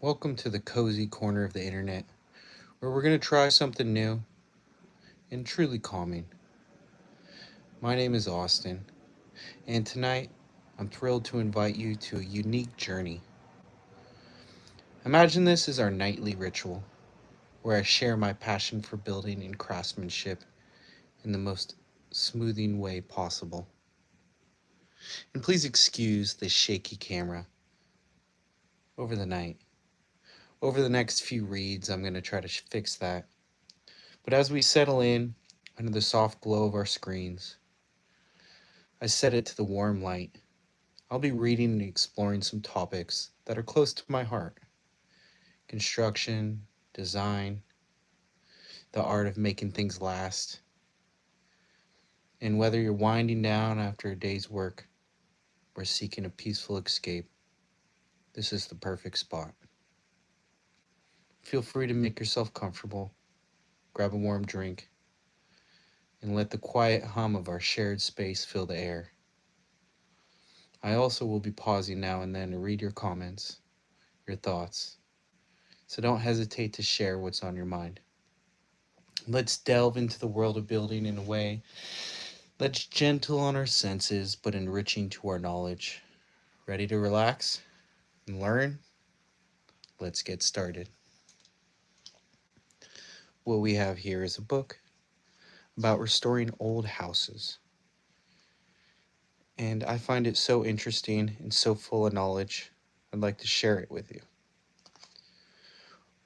Welcome to the cozy corner of the internet, where we're going to try something new and truly calming. My name is Austin, and tonight I'm thrilled to invite you to a unique journey. Imagine this is our nightly ritual, where I share my passion for building and craftsmanship in the most smoothing way possible. And please excuse the shaky camera over the night. Over the next few reads, I'm going to try to fix that. But as we settle in under the soft glow of our screens, I set it to the warm light. I'll be reading and exploring some topics that are close to my heart: construction, design, the art of making things last. And whether you're winding down after a day's work or seeking a peaceful escape, this is the perfect spot. Feel free to make yourself comfortable, grab a warm drink, and let the quiet hum of our shared space fill the air. I also will be pausing now and then to read your comments, your thoughts, so don't hesitate to share what's on your mind. Let's delve into the world of building in a way that's gentle on our senses but enriching to our knowledge. Ready to relax and learn? Let's get started. What we have here is a book about restoring old houses. And I find it so interesting and so full of knowledge, I'd like to share it with you.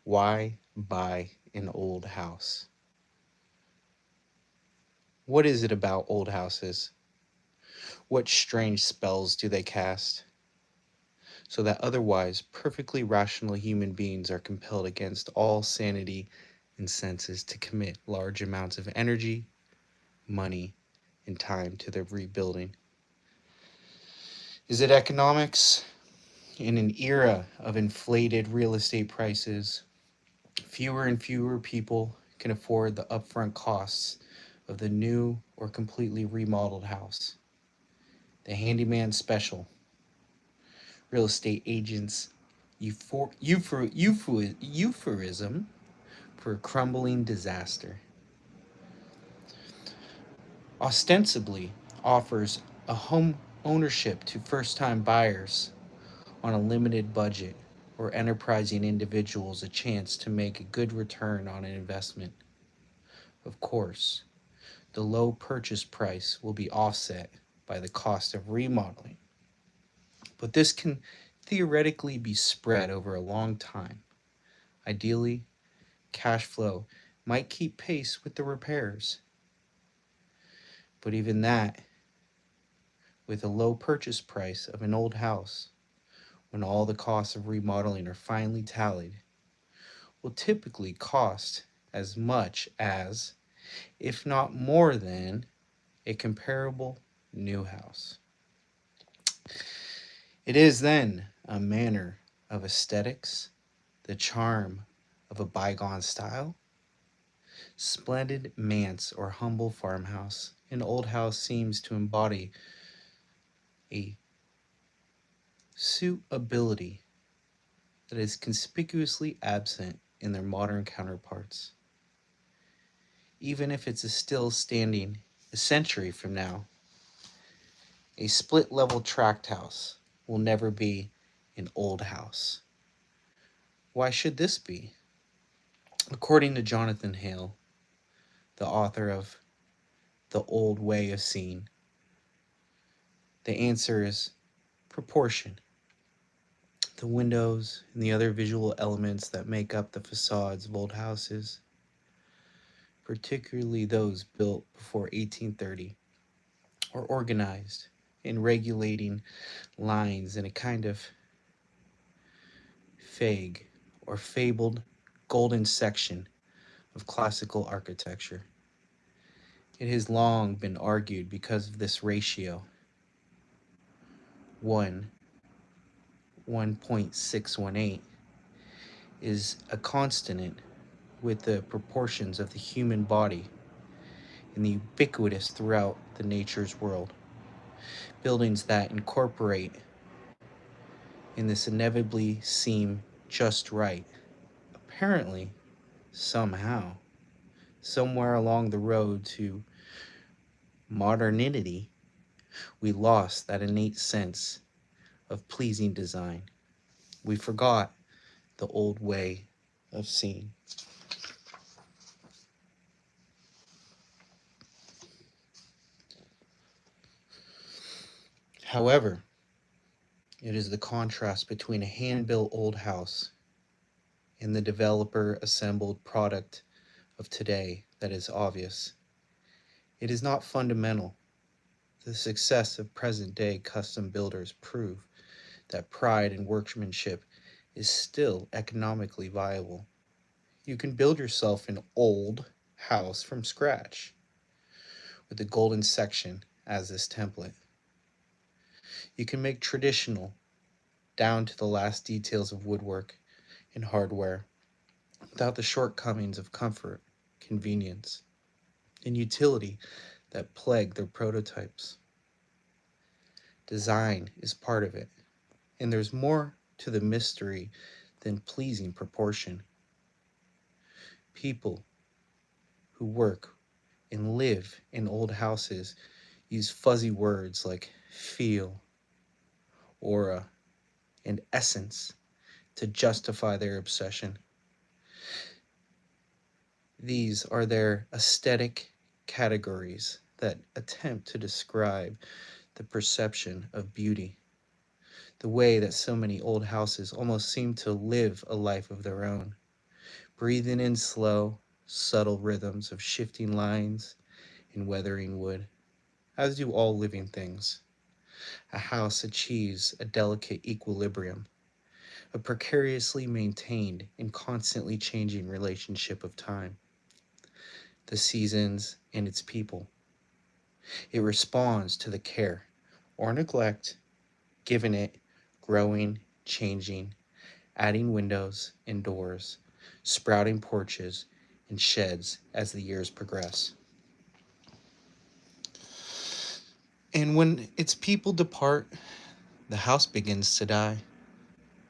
Why buy an old house? What is it about old houses? What strange spells do they cast, so that otherwise perfectly rational human beings are compelled against all sanity and senses to commit large amounts of energy, money, and time to their rebuilding? Is it economics? In an era of inflated real estate prices, fewer and fewer people can afford the upfront costs of the new or completely remodeled house. The handyman special, real estate agents' euphorism for a crumbling disaster, ostensibly offers a home ownership to first time buyers on a limited budget, or enterprising individuals a chance to make a good return on an investment. Of course, the low purchase price will be offset by the cost of remodeling, but this can theoretically be spread over a long time. Ideally, cash flow might keep pace with the repairs, but even that, with a low purchase price of an old house, when all the costs of remodeling are finally tallied, will typically cost as much as, if not more than, a comparable new house. It is then a manner of aesthetics, the charm of a bygone style. Splendid manse or humble farmhouse, an old house seems to embody a suitability that is conspicuously absent in their modern counterparts. Even if it's still standing a century from now, a split level tract house will never be an old house. Why should this be? According to Jonathan Hale, the author of The Old Way of Seeing, the answer is proportion. The windows and the other visual elements that make up the facades of old houses, particularly those built before 1830, are organized in regulating lines in a kind of vague or fabled golden section of classical architecture. It has long been argued because of this ratio, 1 1.618, is a consonant with the proportions of the human body and the ubiquitous throughout the nature's world. Buildings that incorporate in this inevitably seem just right. Apparently, somehow, somewhere along the road to modernity, we lost that innate sense of pleasing design. We forgot the old way of seeing. However, it is the contrast between a hand built old house and the developer assembled product of today that is obvious. It is not fundamental. The success of present day custom builders prove that pride in workmanship is still economically viable. You can build yourself an old house from scratch with the golden section as this template. You can make traditional down to the last details of woodwork and hardware without the shortcomings of comfort, convenience, and utility that plague their prototypes. Design is part of it, and there's more to the mystery than pleasing proportion. People who work and live in old houses use fuzzy words like feel, aura, and essence to justify their obsession. These are their aesthetic categories that attempt to describe the perception of beauty, the way that so many old houses almost seem to live a life of their own, breathing in slow, subtle rhythms of shifting lines and weathering wood, as do all living things. A house achieves a delicate equilibrium, a precariously maintained and constantly changing relationship of time, the seasons, and its people. It responds to the care or neglect given it, growing, changing, adding windows and doors, sprouting porches and sheds as the years progress. And when its people depart, the house begins to die.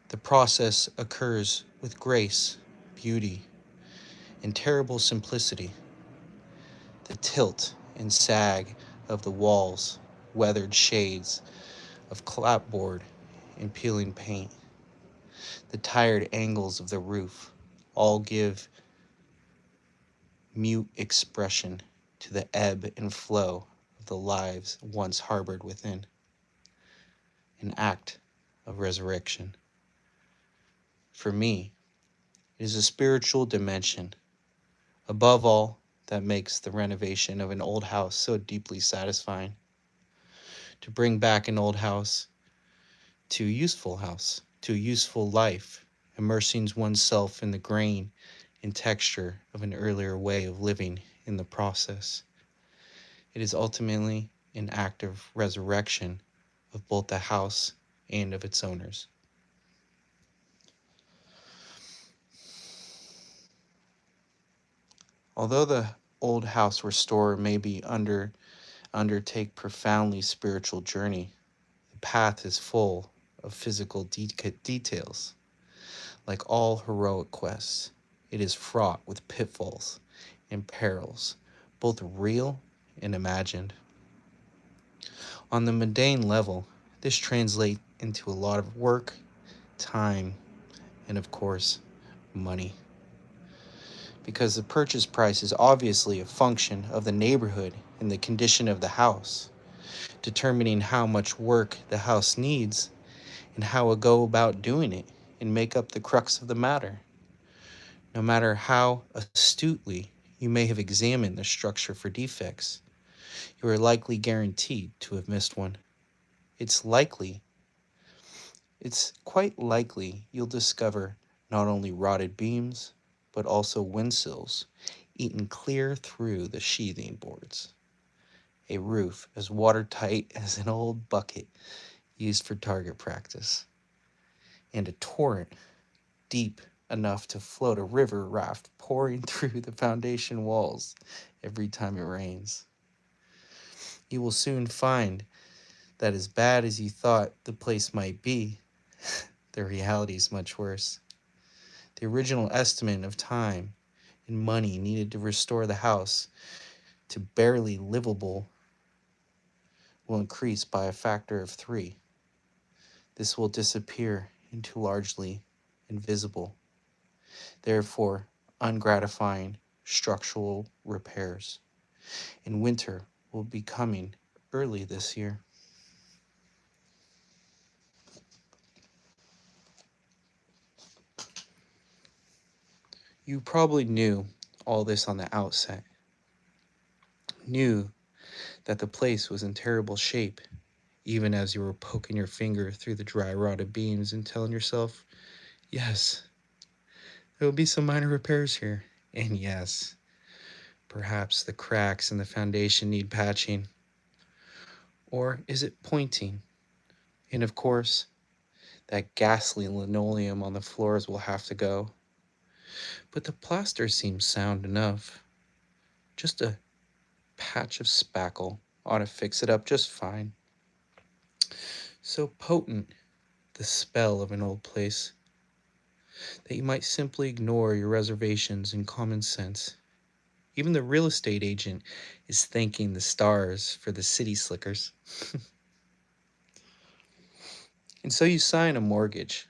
The process occurs with grace, beauty, and terrible simplicity. The tilt and sag of the walls, weathered shades of clapboard and peeling paint, the tired angles of the roof all give mute expression to the ebb and flow of the lives once harbored within, an act of resurrection. For me, it is a spiritual dimension, above all, that makes the renovation of an old house so deeply satisfying. To bring back an old house to a useful life, immersing oneself in the grain and texture of an earlier way of living in the process. It is ultimately an act of resurrection of both the house and of its owners. Although the old house restorer may be undertake profoundly spiritual journey, the path is full of physical details. Like all heroic quests, it is fraught with pitfalls and perils, both real and imagined. On the mundane level, this translates into a lot of work, time, and of course, money. Because the purchase price is obviously a function of the neighborhood and the condition of the house, determining how much work the house needs and how to go about doing it and make up the crux of the matter. No matter how astutely you may have examined the structure for defects, you are likely guaranteed to have missed one. It's likely, it's quite likely you'll discover not only rotted beams, but also windsills eaten clear through the sheathing boards, a roof as watertight as an old bucket used for target practice, and a torrent deep enough to float a river raft pouring through the foundation walls every time it rains. You will soon find that as bad as you thought the place might be, the reality is much worse. The original estimate of time and money needed to restore the house to barely livable will increase by a factor of 3. This will disappear into largely invisible, therefore ungratifying structural repairs. And winter will be coming early this year. You probably knew all this on the outset, knew that the place was in terrible shape, even as you were poking your finger through the dry rotted beams and telling yourself, yes, there will be some minor repairs here. And yes, perhaps the cracks in the foundation need patching. Or is it pointing? And of course, that ghastly linoleum on the floors will have to go. But the plaster seems sound enough. Just a patch of spackle ought to fix it up just fine. So potent, the spell of an old place, that you might simply ignore your reservations and common sense. Even the real estate agent is thanking the stars for the city slickers. And so you sign a mortgage,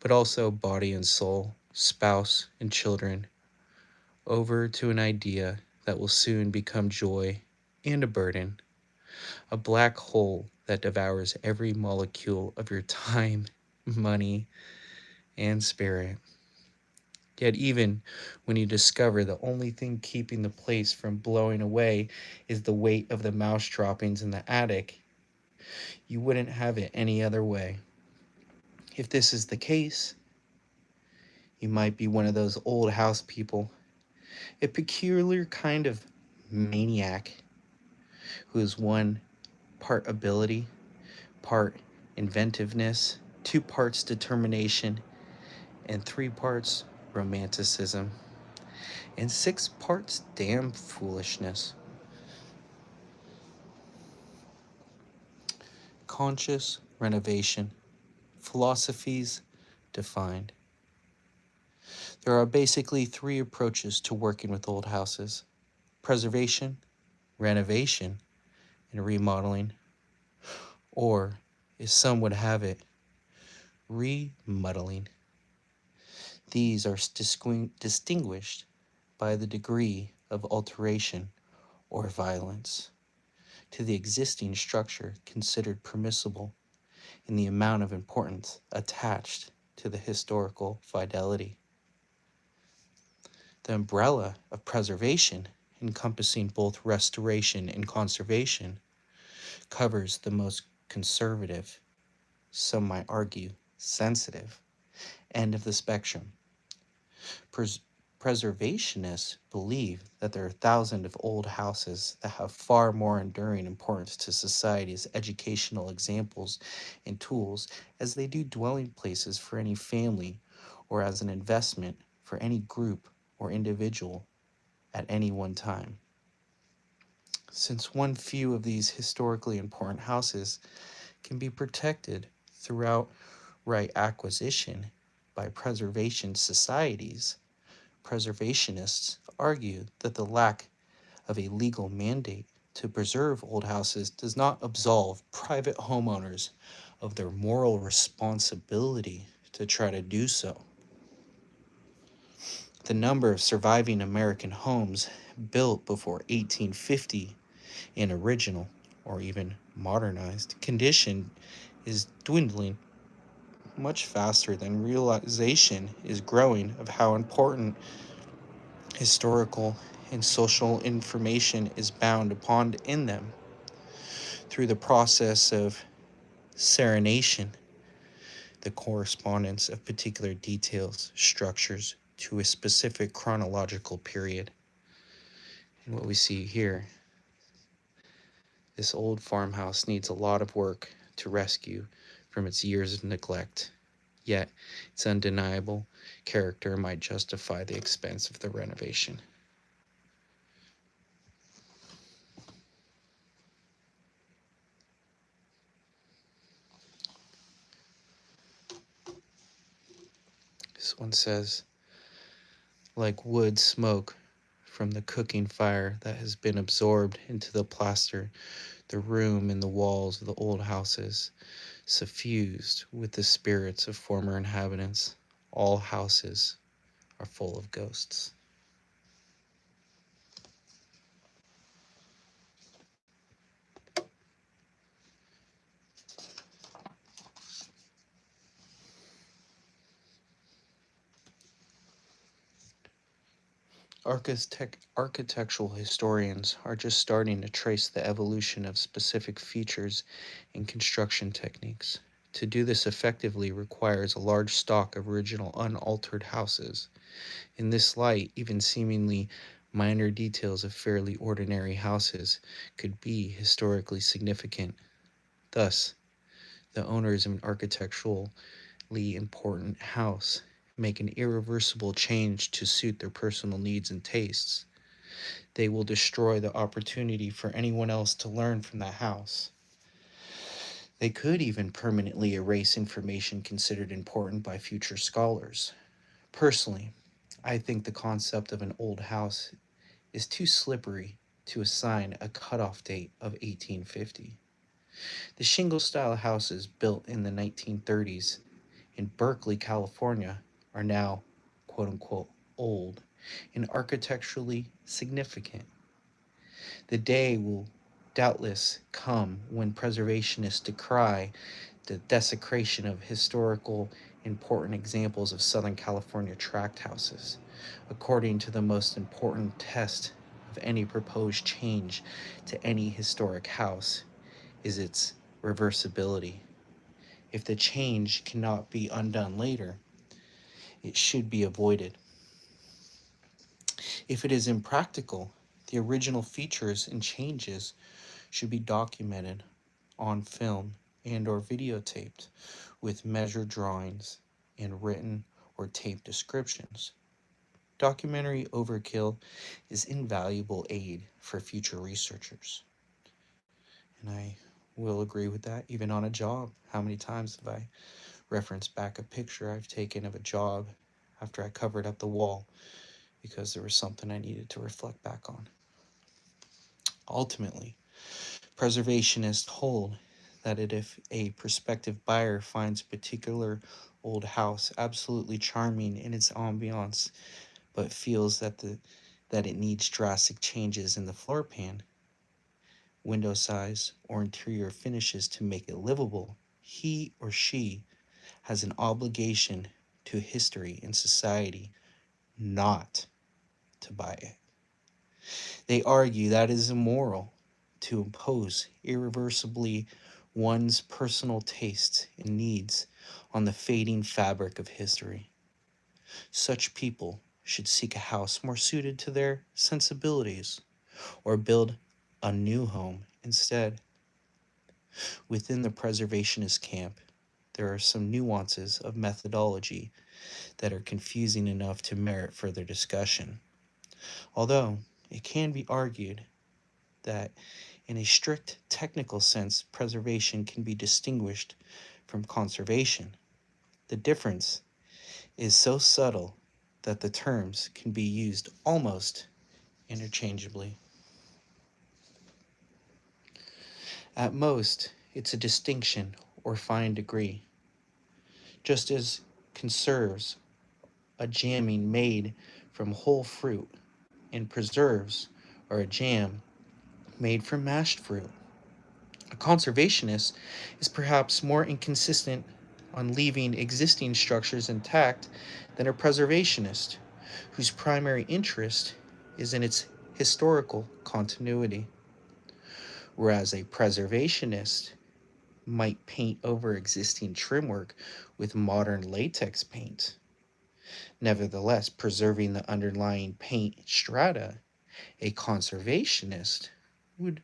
but also body and soul, spouse and children, over to an idea that will soon become joy and a burden, a black hole that devours every molecule of your time, money, and spirit. Yet even when you discover the only thing keeping the place from blowing away is the weight of the mouse droppings in the attic, you wouldn't have it any other way. If this is the case, you might be one of those old house people, a peculiar kind of maniac who is one part ability, part inventiveness, 2 parts determination, and 3 parts romanticism, and 6 parts damn foolishness. Conscious renovation, philosophies defined. There are basically 3 approaches to working with old houses: preservation, renovation, and remodeling, or, as some would have it, remodeling. These are distinguished by the degree of alteration or violence to the existing structure considered permissible and the amount of importance attached to the historical fidelity. The umbrella of preservation, encompassing both restoration and conservation, covers the most conservative, some might argue sensitive, end of the spectrum. Preservationists believe that there are thousands of old houses that have far more enduring importance to society as educational examples and tools as they do dwelling places for any family or as an investment for any group or individual at any one time. Since one few of these historically important houses can be protected throughout right acquisition by preservation societies, preservationists argue that the lack of a legal mandate to preserve old houses does not absolve private homeowners of their moral responsibility to try to do so. The number of surviving American homes built before 1850 in original or even modernized condition is dwindling much faster than realization is growing of how important historical and social information is bound upon in them. Through the process of serenation, the correspondence of particular details, structures to a specific chronological period. And what we see here, this old farmhouse needs a lot of work to rescue from its years of neglect. Yet, its undeniable character might justify the expense of the renovation. This one says, like wood smoke from the cooking fire that has been absorbed into the plaster, the room and the walls of the old houses, suffused with the spirits of former inhabitants. All houses are full of ghosts. Architectural historians are just starting to trace the evolution of specific features and construction techniques. To do this effectively requires a large stock of original unaltered houses. In this light, even seemingly minor details of fairly ordinary houses could be historically significant. Thus, the owners of an architecturally important house make an irreversible change to suit their personal needs and tastes. They will destroy the opportunity for anyone else to learn from that house. They could even permanently erase information considered important by future scholars. Personally, I think the concept of an old house is too slippery to assign a cutoff date of 1850. The shingle style houses built in the 1930s in Berkeley, California are now quote unquote old and architecturally significant. The day will doubtless come when preservationists decry the desecration of historical important examples of Southern California tract houses. According to the most important test of any proposed change to any historic house is its reversibility. If the change cannot be undone later, it should be avoided. If it is impractical, the original features and changes should be documented on film and or videotaped with measured drawings and written or taped descriptions. Documentary overkill is invaluable aid for future researchers. And I will agree with that, even on a job. How many times have I referenced back a picture I've taken of a job after I covered up the wall because there was something I needed to reflect back on? Ultimately, preservationists hold that if a prospective buyer finds a particular old house absolutely charming in its ambiance, but feels that it needs drastic changes in the floor plan, window size, or interior finishes to make it livable, he or she has an obligation to history and society not to buy it. They argue that it is immoral to impose irreversibly one's personal tastes and needs on the fading fabric of history. Such people should seek a house more suited to their sensibilities or build a new home instead. Within the preservationist camp, there are some nuances of methodology that are confusing enough to merit further discussion. Although it can be argued that in a strict technical sense, preservation can be distinguished from conservation. The difference is so subtle that the terms can be used almost interchangeably. At most, it's a distinction or fine degree, just as conserves a jamming made from whole fruit and preserves are a jam made from mashed fruit. A conservationist is perhaps more inconsistent on leaving existing structures intact than a preservationist, whose primary interest is in its historical continuity. Whereas a preservationist might paint over existing trim work with modern latex paint, nevertheless preserving the underlying paint strata, a conservationist would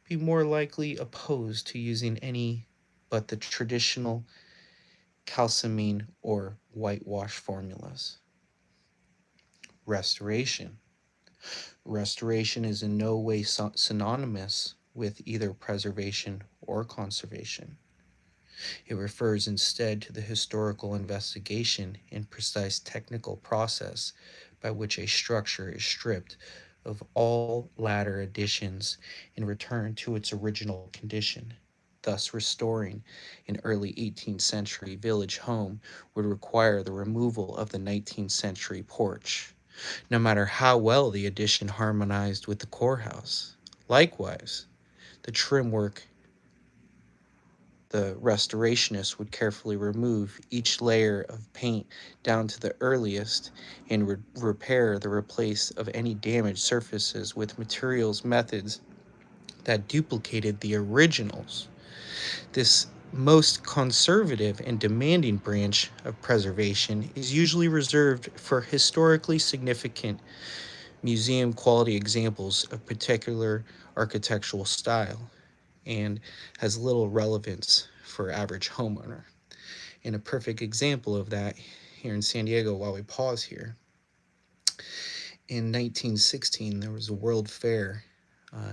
be more likely opposed to using any but the traditional calcimine or whitewash formulas. Restoration. Restoration is in no way synonymous with either preservation or conservation. It refers instead to the historical investigation and precise technical process by which a structure is stripped of all latter additions and returned to its original condition. Thus, restoring an early 18th century village home would require the removal of the 19th century porch, no matter how well the addition harmonized with the courthouse. Likewise, the trim work the restorationist would carefully remove each layer of paint down to the earliest and repair the replace of any damaged surfaces with materials methods that duplicated the originals. This most conservative and demanding branch of preservation is usually reserved for historically significant museum quality examples of particular architectural style and has little relevance for average homeowner. And a perfect example of that here in San Diego, while we pause here, in 1916 there was a World Fair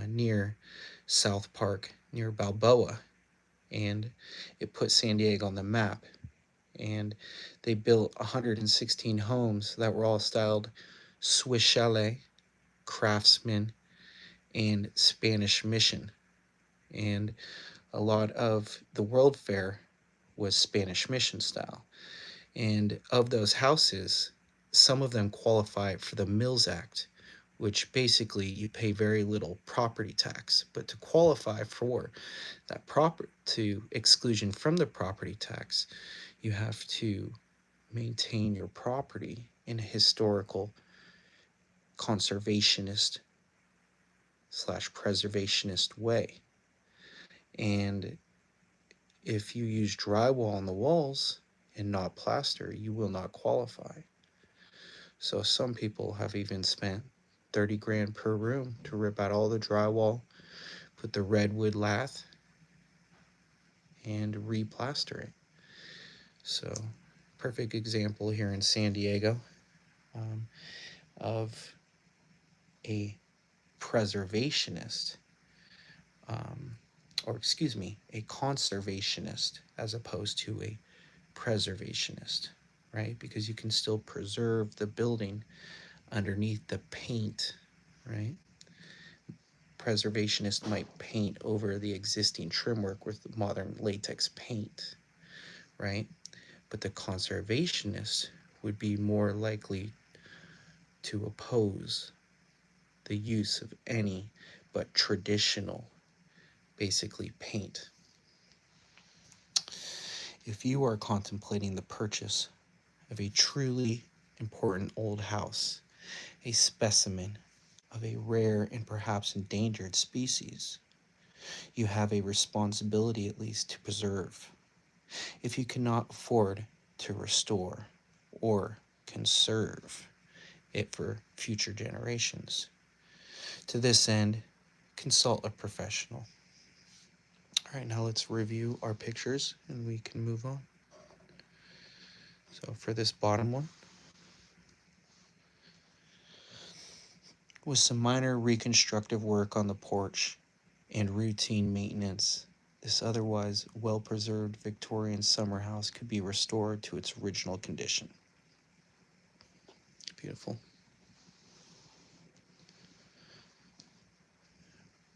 near South Park, near Balboa, and it put San Diego on the map. And they built 116 homes that were all styled Swiss Chalet, Craftsman, and Spanish Mission. And a lot of the World Fair was Spanish Mission style. And of those houses, some of them qualify for the Mills Act, which basically you pay very little property tax. But to qualify for that to exclusion from the property tax, you have to maintain your property in a historical conservationist slash preservationist way. And if you use drywall on the walls and not plaster, you will not qualify. So some people have even spent 30 grand per room to rip out all the drywall, put the redwood lath, and replaster it. So perfect example here in San Diego of a preservationist, a conservationist as opposed to a preservationist, right? Because you can still preserve the building underneath the paint, right? Preservationist might paint over the existing trim work with modern latex paint, right? But the conservationist would be more likely to oppose the use of any but traditional, basically, paint. If you are contemplating the purchase of a truly important old house, a specimen of a rare and perhaps endangered species, you have a responsibility at least to preserve. If you cannot afford to restore or conserve it for future generations, to this end, consult a professional. All right, now let's review our pictures and we can move on. So for this bottom one, with some minor reconstructive work on the porch and routine maintenance, this otherwise well-preserved Victorian summer house could be restored to its original condition. Beautiful.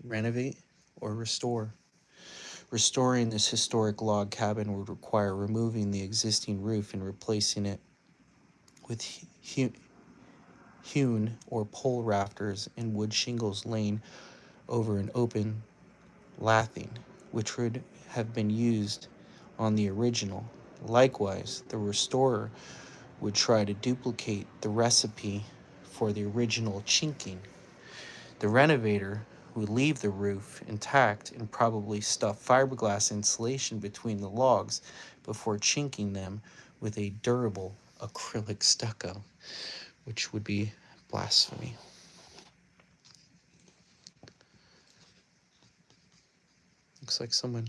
Renovate or restore. Restoring this historic log cabin would require removing the existing roof and replacing it with hewn or pole rafters and wood shingles laying over an open lathing, which would have been used on the original. Likewise, the restorer would try to duplicate the recipe for the original chinking. The renovator would leave the roof intact and probably stuff fiberglass insulation between the logs before chinking them with a durable acrylic stucco, which would be blasphemy. Looks like someone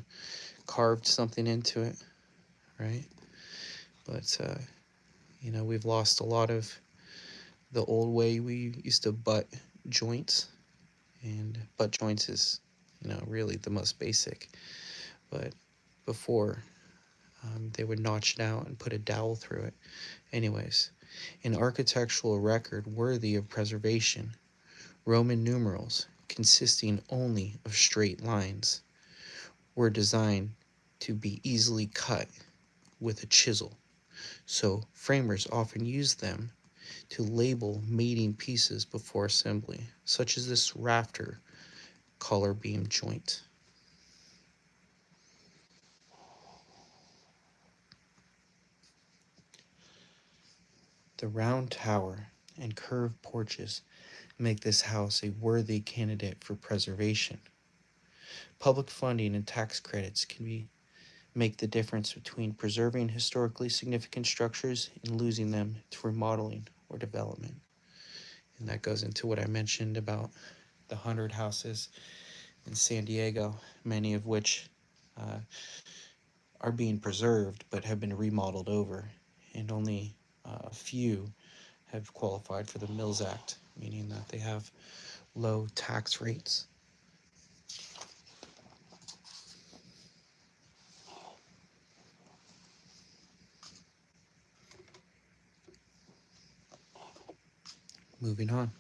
carved something into it, right? But, we've lost a lot of the old way we used to butt joints. And butt joints is, really the most basic. But before, They would notch it out and put a dowel through it. Anyways, an architectural record worthy of preservation, Roman numerals, consisting only of straight lines, were designed to be easily cut with a chisel, so framers often used them to label mating pieces before assembly, such as this rafter collar beam joint. The round tower and curved porches make this house a worthy candidate for preservation. Public funding and tax credits can make the difference between preserving historically significant structures and losing them to remodeling or development. And that goes into what I mentioned about the 100 houses in San Diego, many of which uh, are being preserved but have been remodeled over, and only a few have qualified for the Mills Act, meaning that they have low tax rates. Moving on.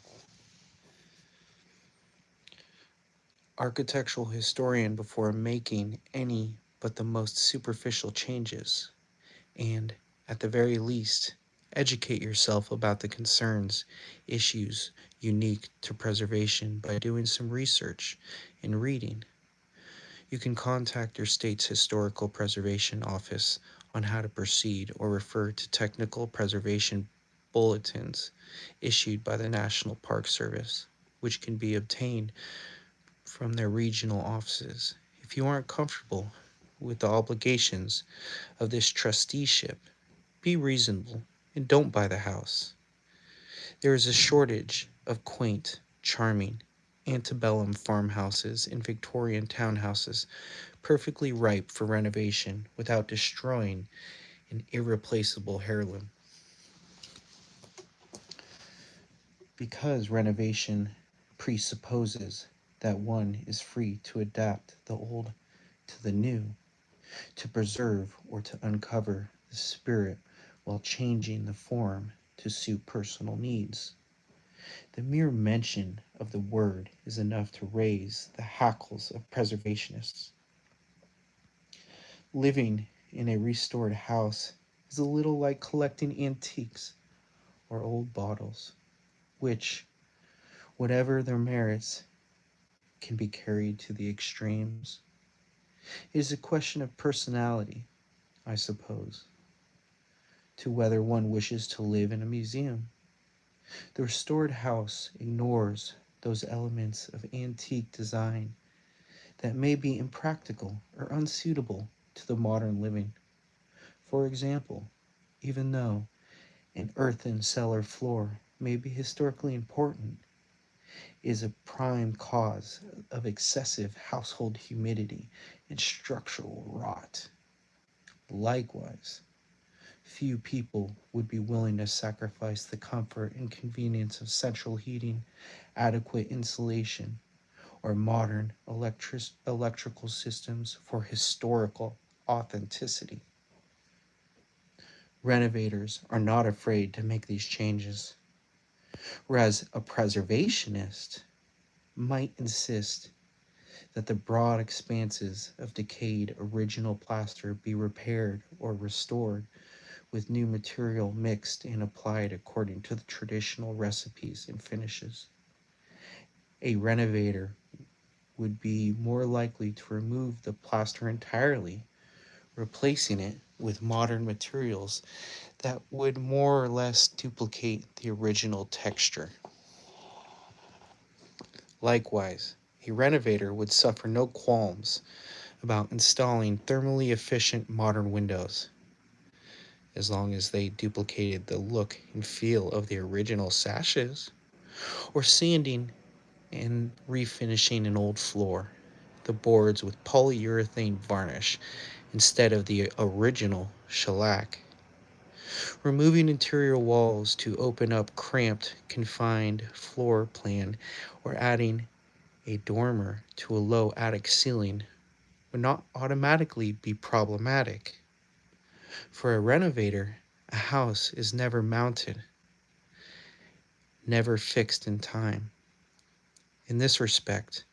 Architectural historian before making any but the most superficial changes, and, at the very least, educate yourself about the concerns, issues unique to preservation by doing some research and reading. You can contact your state's historical preservation office on how to proceed or refer to technical preservation bulletins issued by the National Park Service, which can be obtained from their regional offices. If you aren't comfortable with the obligations of this trusteeship, be reasonable and don't buy the house. There is a shortage of quaint, charming, antebellum farmhouses and Victorian townhouses perfectly ripe for renovation without destroying an irreplaceable heirloom. Because renovation presupposes that one is free to adapt the old to the new, to preserve or to uncover the spirit while changing the form to suit personal needs. The mere mention of the word is enough to raise the hackles of preservationists. Living in a restored house is a little like collecting antiques or old bottles, which, whatever their merits, can be carried to the extremes. It is a question of personality, I suppose, to whether one wishes to live in a museum. The restored house ignores those elements of antique design that may be impractical or unsuitable to the modern living. For example, even though an earthen cellar floor may be historically important, is a prime cause of excessive household humidity and structural rot. Likewise, few people would be willing to sacrifice the comfort and convenience of central heating, adequate insulation, or modern electrical systems for historical authenticity. Renovators are not afraid to make these changes, whereas a preservationist might insist that the broad expanses of decayed original plaster be repaired or restored with new material mixed and applied according to the traditional recipes and finishes. A renovator would be more likely to remove the plaster entirely, replacing it with modern materials that would more or less duplicate the original texture. Likewise, a renovator would suffer no qualms about installing thermally efficient modern windows, as long as they duplicated the look and feel of the original sashes, or sanding and refinishing an old floor, the boards with polyurethane varnish instead of the original shellac. Removing interior walls to open up cramped, confined floor plan, or adding a dormer to a low attic ceiling would not automatically be problematic. For a renovator, a house is never mounted, never fixed in time. In this respect,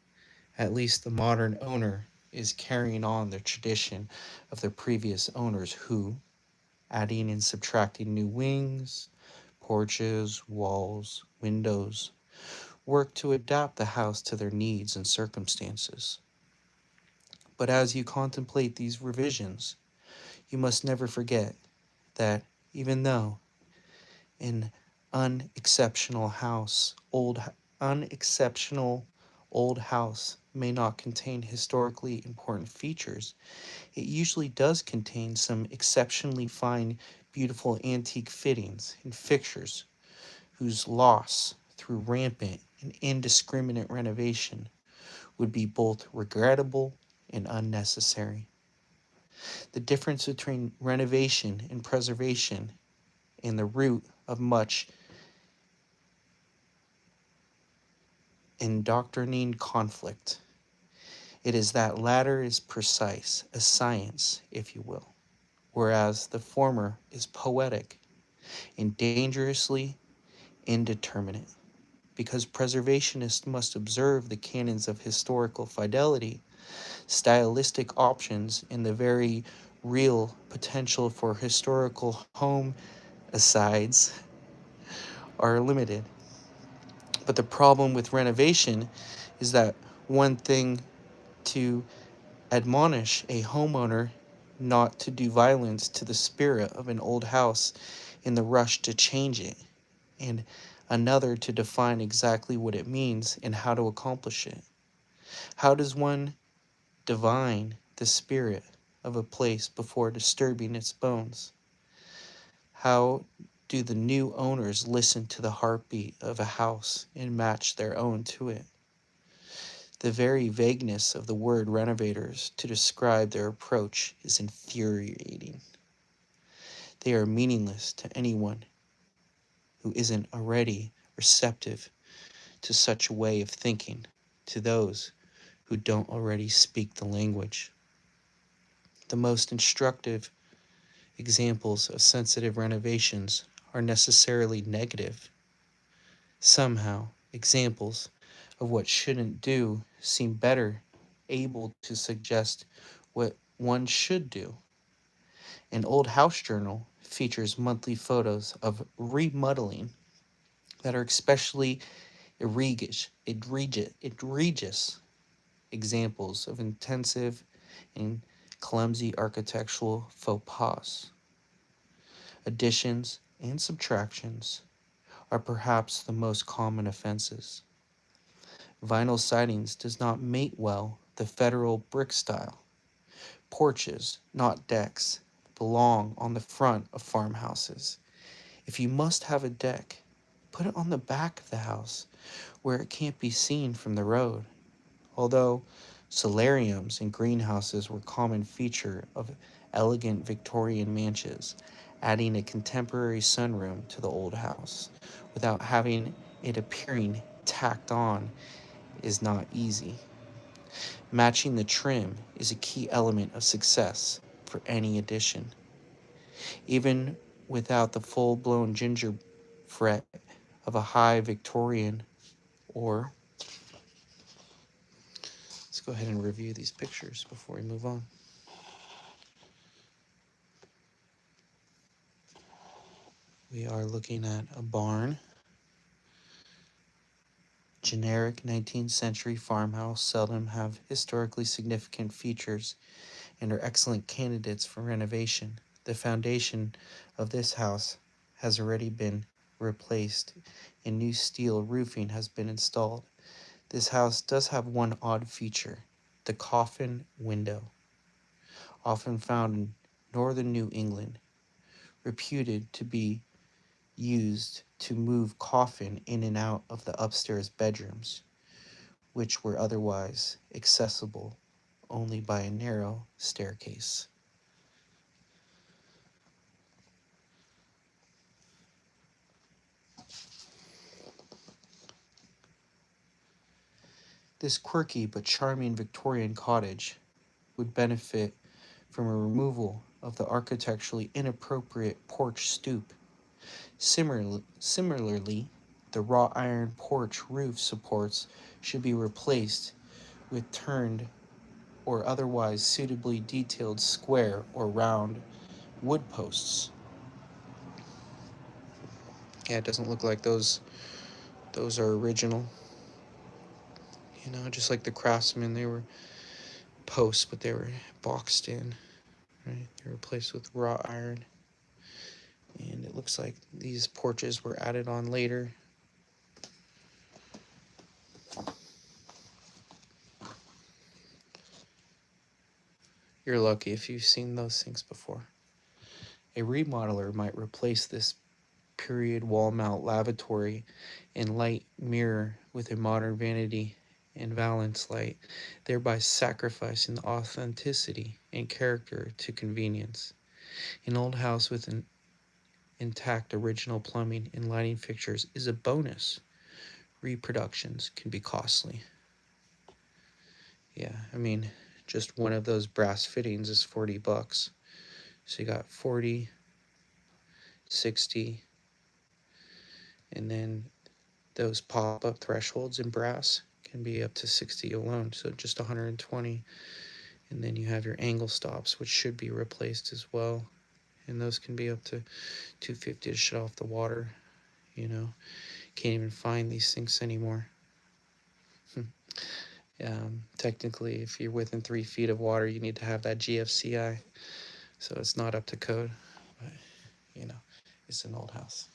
at least the modern owner is carrying on the tradition of their previous owners who, adding and subtracting new wings, porches, walls, windows, work to adapt the house to their needs and circumstances. But as you contemplate these revisions, you must never forget that even though an unexceptional house, unexceptional old house may not contain historically important features, it usually does contain some exceptionally fine, beautiful antique fittings and fixtures whose loss through rampant and indiscriminate renovation would be both regrettable and unnecessary. The difference between renovation and preservation and the root of much indoctrinating conflict. It is that latter is precise, a science, if you will, whereas the former is poetic and dangerously indeterminate. Because preservationists must observe the canons of historical fidelity, stylistic options, and the very real potential for historical home asides are limited. But the problem with renovation is that one thing to admonish a homeowner not to do violence to the spirit of an old house in the rush to change it, and another to define exactly what it means and how to accomplish it. How does one divine the spirit of a place before disturbing its bones? How do the new owners listen to the heartbeat of a house and match their own to it? The very vagueness of the word renovators to describe their approach is infuriating. They are meaningless to anyone who isn't already receptive to such a way of thinking, to those who don't already speak the language. The most instructive examples of sensitive renovations are necessarily negative. Somehow, examples of what shouldn't do seem better able to suggest what one should do. An old house journal features monthly photos of remodeling that are especially egregious examples of intensive and clumsy architectural faux pas. Additions and subtractions are perhaps the most common offenses. Vinyl sidings does not mate well the federal brick style. Porches, not decks, belong on the front of farmhouses. If you must have a deck, put it on the back of the house where it can't be seen from the road. Although solariums and greenhouses were common feature of elegant Victorian mansions, adding a contemporary sunroom to the old house without having it appearing tacked on is not easy. Matching the trim is a key element of success for any addition. Even without the full-blown ginger fret of a high Victorian, or let's go ahead and review these pictures before we move on. We are looking at a barn, generic 19th century farmhouse, seldom have historically significant features and are excellent candidates for renovation. The foundation of this house has already been replaced and new steel roofing has been installed. This house does have one odd feature, the coffin window, often found in northern New England, reputed to be used to move coffin in and out of the upstairs bedrooms, which were otherwise accessible only by a narrow staircase. This quirky but charming Victorian cottage would benefit from a removal of the architecturally inappropriate porch stoop. Similarly, the wrought iron porch roof supports should be replaced with turned or otherwise suitably detailed square or round wood posts. Yeah, it doesn't look like those are original. You know, just like the Craftsman, they were posts, but they were boxed in. Right, they were replaced with wrought iron, and it looks like these porches were added on later. You're lucky if you've seen those things before. A remodeler might replace this period wall mount lavatory and light mirror with a modern vanity and valance light, thereby sacrificing the authenticity and character to convenience. An old house with an intact original plumbing and lighting fixtures is a bonus. Reproductions can be costly. Yeah, I mean, just one of those brass fittings is $40. So you got 40, 60, and then those pop-up thresholds in brass can be up to 60 alone, so just 120. And then you have your angle stops, which should be replaced as well, and those can be up to 250 to shut off the water. You know, can't even find these things anymore. Technically, if you're within 3 feet of water, you need to have that GFCI, so it's not up to code, but you know, it's an old house.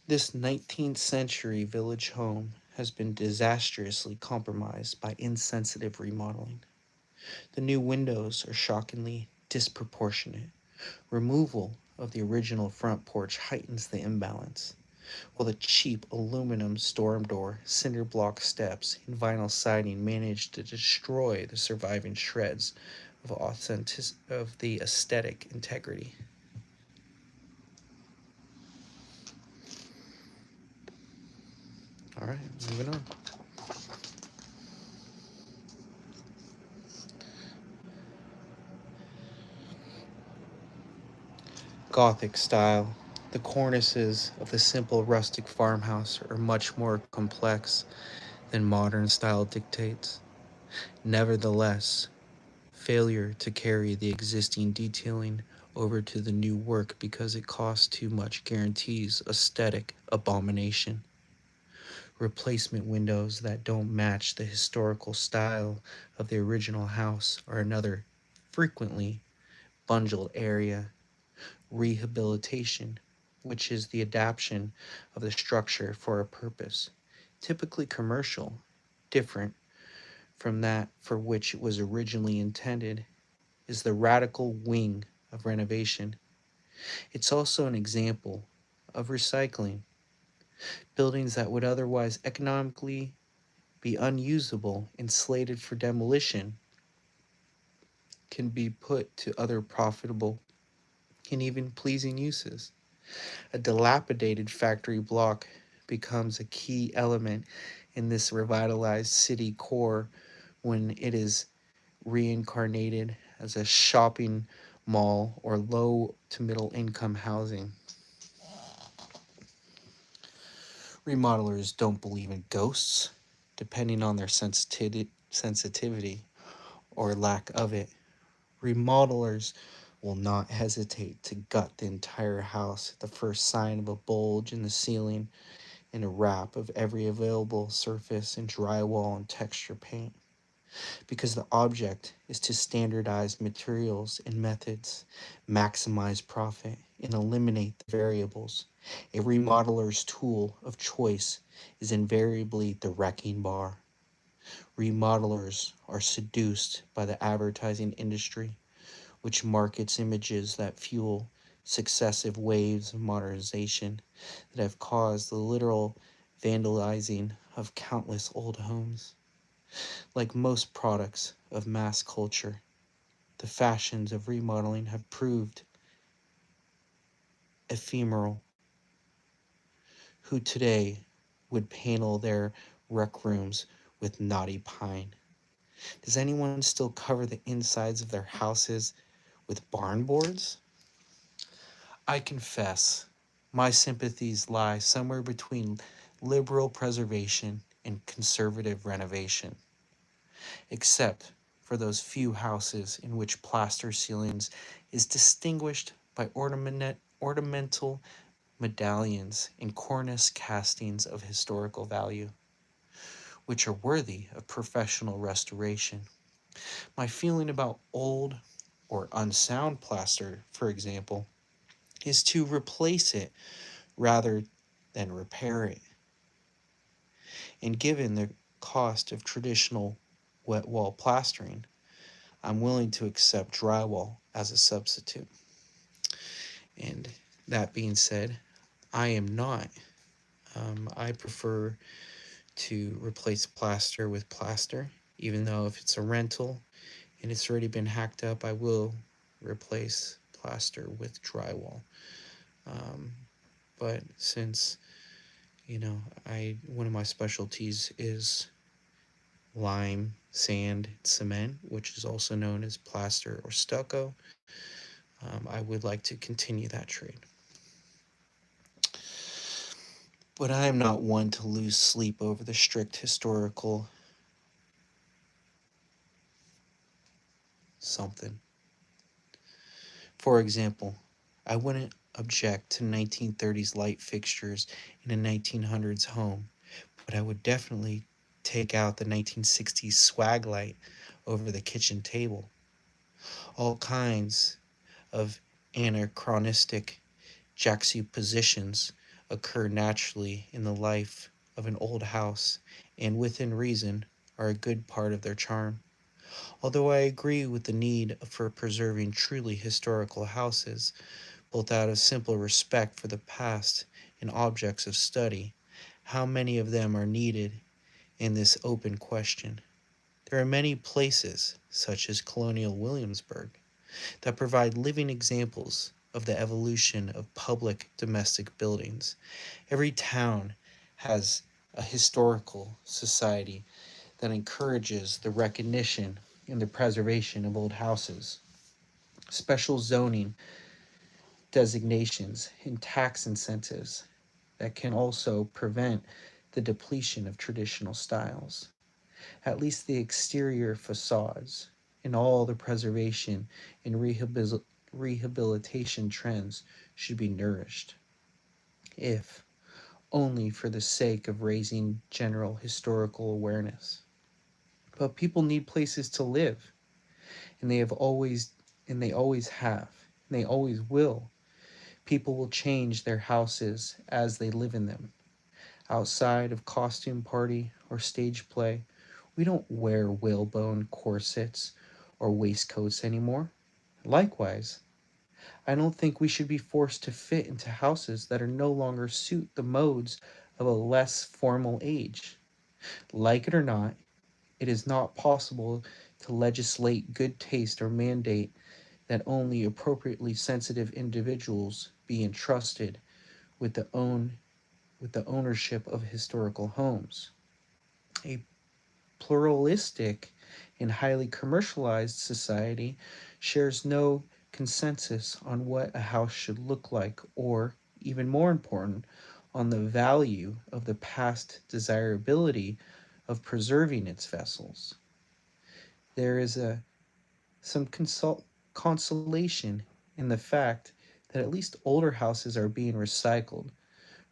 This 19th century village home has been disastrously compromised by insensitive remodeling. The new windows are shockingly disproportionate. Removal of the original front porch heightens the imbalance, while the cheap aluminum storm door, cinder block steps, and vinyl siding manage to destroy the surviving shreds of the aesthetic integrity. All right, moving on. Gothic style. The cornices of the simple rustic farmhouse are much more complex than modern style dictates. Nevertheless, failure to carry the existing detailing over to the new work because it costs too much guarantees aesthetic abomination. Replacement windows that don't match the historical style of the original house are another frequently bundled area. Rehabilitation, which is the adaptation of the structure for a purpose, typically commercial, different from that for which it was originally intended, is the radical wing of renovation. It's also an example of recycling. Buildings that would otherwise economically be unusable and slated for demolition can be put to other profitable and even pleasing uses. A dilapidated factory block becomes a key element in this revitalized city core when it is reincarnated as a shopping mall or low to middle income housing. Remodelers don't believe in ghosts, depending on their sensitivity or lack of it. Remodelers will not hesitate to gut the entire house at the first sign of a bulge in the ceiling and a wrap of every available surface in drywall and texture paint, because the object is to standardize materials and methods, maximize profit, and eliminate the variables. A remodeler's tool of choice is invariably the wrecking bar. Remodelers are seduced by the advertising industry, which markets images that fuel successive waves of modernization that have caused the literal vandalizing of countless old homes. Like most products of mass culture, the fashions of remodeling have proved ephemeral. Who today would panel their rec rooms with knotty pine? Does anyone still cover the insides of their houses with barn boards? I confess, my sympathies lie somewhere between liberal preservation and conservative renovation, except for those few houses in which plaster ceilings is distinguished by ornamental medallions and cornice castings of historical value, which are worthy of professional restoration. My feeling about old or unsound plaster, for example, is to replace it rather than repair it. And given the cost of traditional wet wall plastering, I'm willing to accept drywall as a substitute. And that being said, I am not. I prefer to replace plaster with plaster, even though if it's a rental and it's already been hacked up, I will replace plaster with drywall. Um, but since I one of my specialties is lime, sand, cement, which is also known as plaster or stucco. I would like to continue that trade. But I am not one to lose sleep over the strict historical something. For example, I wouldn't object to 1930s light fixtures in a 1900s home, but I would definitely take out the 1960s swag light over the kitchen table. All kinds of anachronistic juxtapositions occur naturally in the life of an old house and within reason are a good part of their charm. Although I agree with the need for preserving truly historical houses, both out of simple respect for the past and objects of study, how many of them are needed in this open question? There are many places, such as colonial Williamsburg, that provide living examples of the evolution of public domestic buildings. Every town has a historical society that encourages the recognition and the preservation of old houses. Special zoning designations and tax incentives that can also prevent the depletion of traditional styles. At least the exterior facades and all the preservation and rehabilitation trends should be nourished, if only for the sake of raising general historical awareness. But people need places to live, and they always have, and they always will. People will change their houses as they live in them. Outside of costume party or stage play, we don't wear whalebone corsets or waistcoats anymore. Likewise, I don't think we should be forced to fit into houses that are no longer suit the modes of a less formal age. Like it or not, it is not possible to legislate good taste or mandate that only appropriately sensitive individuals be entrusted with the ownership of historical homes. A pluralistic and highly commercialized society shares no consensus on what a house should look like, or, even more important, on the value of the past desirability of preserving its vessels. There is some consolation in the fact that at least older houses are being recycled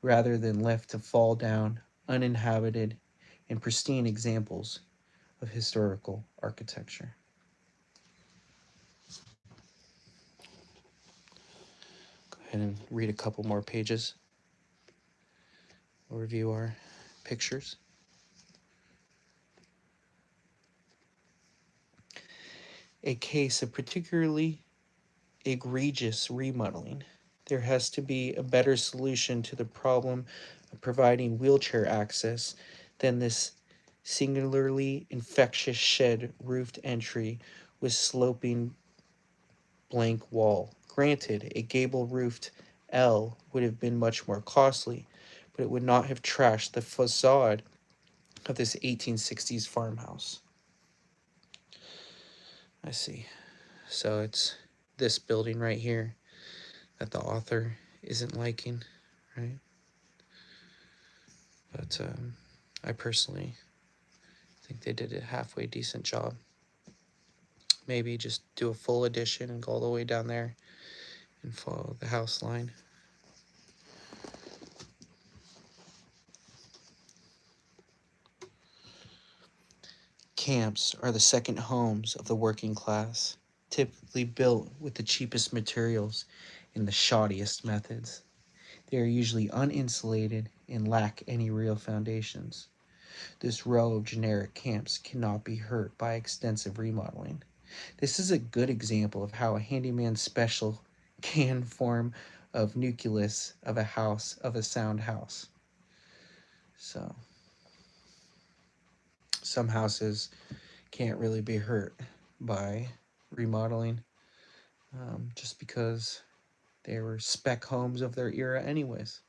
rather than left to fall down uninhabited and pristine examples of historical architecture. Go ahead and read a couple more pages. We'll review our pictures. A case of particularly egregious remodeling. There has to be a better solution to the problem of providing wheelchair access than this singularly infectious shed roofed entry with sloping blank wall. Granted, a gable roofed L would have been much more costly, but it would not have trashed the facade of this 1860s farmhouse. I see. So it's this building right here that the author isn't liking, right? But I personally think they did a halfway decent job. Maybe just do a full edition and go all the way down there and follow the house line. Camps are the second homes of the working class, typically built with the cheapest materials and the shoddiest methods. They are usually uninsulated and lack any real foundations. This row of generic camps cannot be hurt by extensive remodeling. This is a good example of how a handyman's special can form of nucleus of a sound house. So some houses can't really be hurt by remodeling, just because they were spec homes of their era anyways.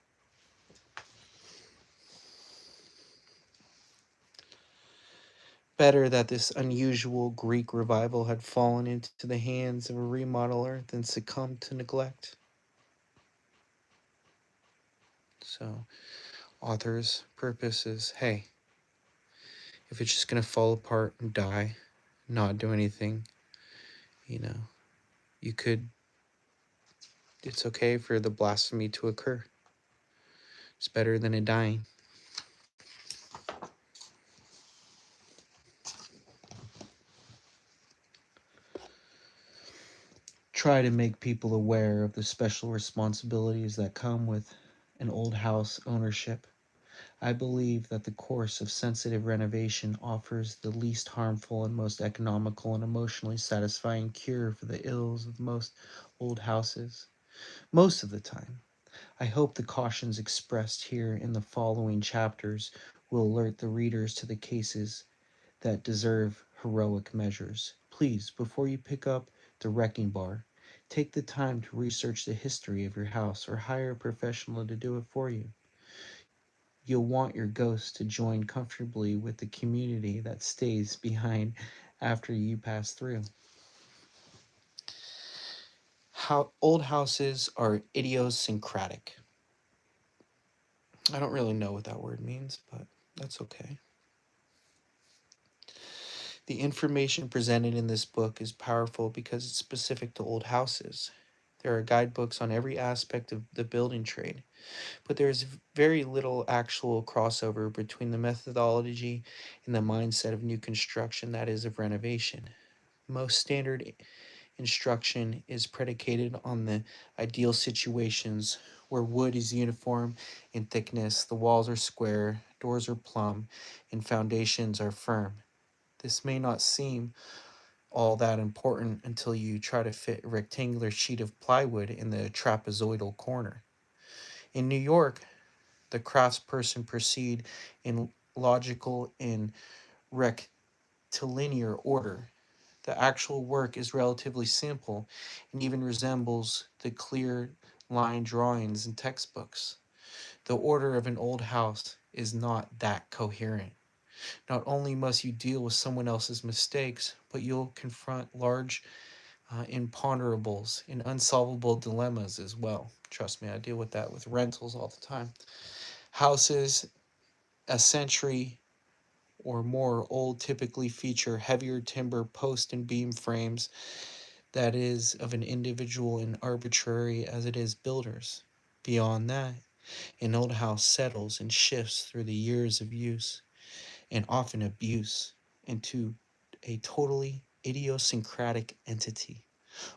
Better that this unusual Greek revival had fallen into the hands of a remodeler than succumbed to neglect. So, author's purpose is, hey, if it's just going to fall apart and die, not do anything, you know, you could, it's okay for the blasphemy to occur. It's better than it dying. Try to make people aware of the special responsibilities that come with an old house ownership. I believe that the course of sensitive renovation offers the least harmful and most economical and emotionally satisfying cure for the ills of most old houses. Most of the time, I hope the cautions expressed here in the following chapters will alert the readers to the cases that deserve heroic measures. Please, before you pick up the wrecking bar, take the time to research the history of your house or hire a professional to do it for you. You'll want your ghost to join comfortably with the community that stays behind after you pass through. How old houses are idiosyncratic. I don't really know what that word means, but that's okay. The information presented in this book is powerful because it's specific to old houses. There are guidebooks on every aspect of the building trade, but there is very little actual crossover between the methodology and the mindset of new construction, that is, of renovation. Most standard instruction is predicated on the ideal situations where wood is uniform in thickness, the walls are square, doors are plumb, and foundations are firm. This may not seem all that important until you try to fit a rectangular sheet of plywood in the trapezoidal corner. In New York, the craftsperson proceed in logical and rectilinear order. The actual work is relatively simple and even resembles the clear line drawings in textbooks. The order of an old house is not that coherent. Not only must you deal with someone else's mistakes, but you'll confront large imponderables and unsolvable dilemmas as well. Trust me, I deal with that with rentals all the time. Houses a century or more old typically feature heavier timber post and beam frames that is of an individual and arbitrary as it is builders. Beyond that, an old house settles and shifts through the years of use and often abuse into a totally idiosyncratic entity.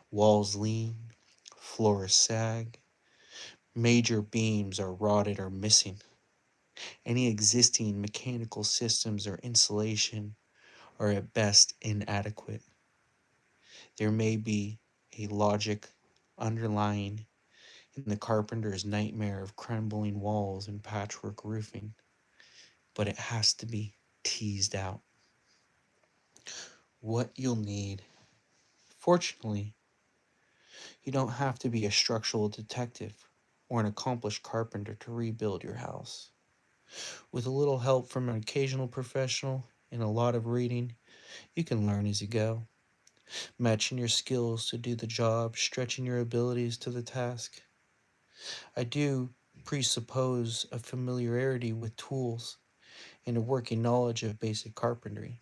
Walls lean, floors sag, major beams are rotted or missing. Any existing mechanical systems or insulation are at best inadequate. There may be a logic underlying in the carpenter's nightmare of crumbling walls and patchwork roofing, but it has to be teased out. What you'll need. Fortunately, you don't have to be a structural detective or an accomplished carpenter to rebuild your house. With a little help from an occasional professional and a lot of reading, you can learn as you go. matching your skills to do the job, stretching your abilities to the task. I do presuppose a familiarity with tools and a working knowledge of basic carpentry.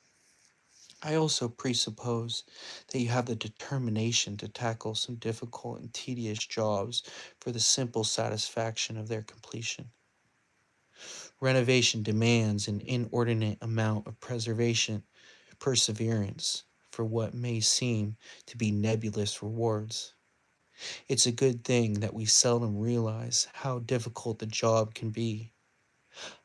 I also presuppose that you have the determination to tackle some difficult and tedious jobs for the simple satisfaction of their completion. Renovation demands an inordinate amount of perseverance for what may seem to be nebulous rewards. It's a good thing that we seldom realize how difficult the job can be.